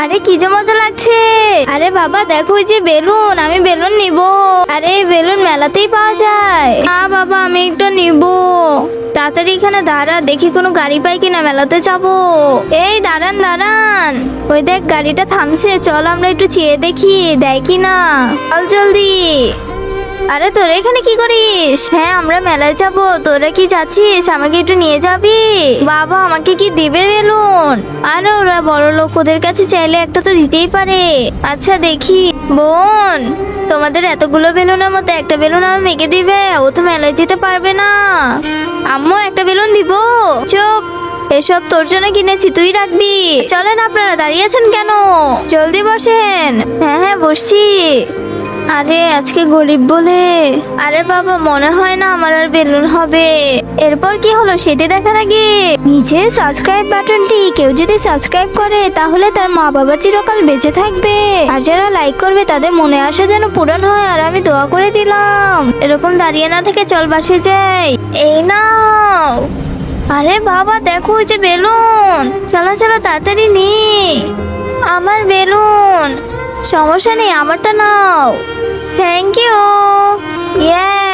আরে কি যে মজা লাগছে। আরে বাবা দেখো ওই যে বেলুন, আমি বেলুন নিব। আরে বেলুন মেলাতেই পাওয়া যায়। বাবা আমি একটা নিব। তাড়াতাড়ি এখানে দাঁড়া, দেখি কোনো গাড়ি পাই কিনা, মেলাতে যাবো। এই দাঁড়ান দাঁড়ান, ওই দেখ গাড়িটা থামছে, চল আমরা একটু চেয়ে দেখি দেয় কিনা। চল জলদি। আরে তোরা এখানে কি করিস? হ্যাঁ আমরা মেলায় যাব, তোরা কি যাচ্ছিস? আমাকে একটু নিয়ে যাবি? বাবা আমাকে কি দিবে বেলুন? আরে ওরা বড় লোক, ওদের কাছে চাইলে একটা তো দিতেই পারে। আচ্ছা দেখি। বোন, তোমাদের এতগুলো বেলুনের মধ্যে একটা বেলুন আমার মেয়েকে দিবে? ও তো মেলায় যেতে পারবে না। আম্মু একটা বেলুন দিব। চুপ, এসব তোর জন্য কিনেছি, তুই রাখবি। চলেন, আপনারা দাঁড়িয়ে আছেন কেন? জলদি বসেন। হ্যাঁ হ্যাঁ বসছি। আরে আজকে গরিব বলে। আরে বাবা মনে হয় না আমার আর বেলুন হবে। এরপর কি হলো সেটি দেখার আগে নিচের সাবস্ক্রাইব বাটনটি কেউ যদি সাবস্ক্রাইব করে তাহলে তার মা বাবা চিরকাল বেঁচে থাকবে। আর যারা লাইক করবে তাদের মনে আশা যেন পূরণ হয়। আর আমি দোয়া করে দিলাম। এরকম দাঁড়িয়ে না থেকে চল বাসে যাই। এই নাও। আরে বাবা দেখো ওই যে বেলুন, চলো চলো তাড়াতাড়ি নি। আমার বেলুন। সমস্যা নেই, আমারটা নাও। Thank you. ইয়ে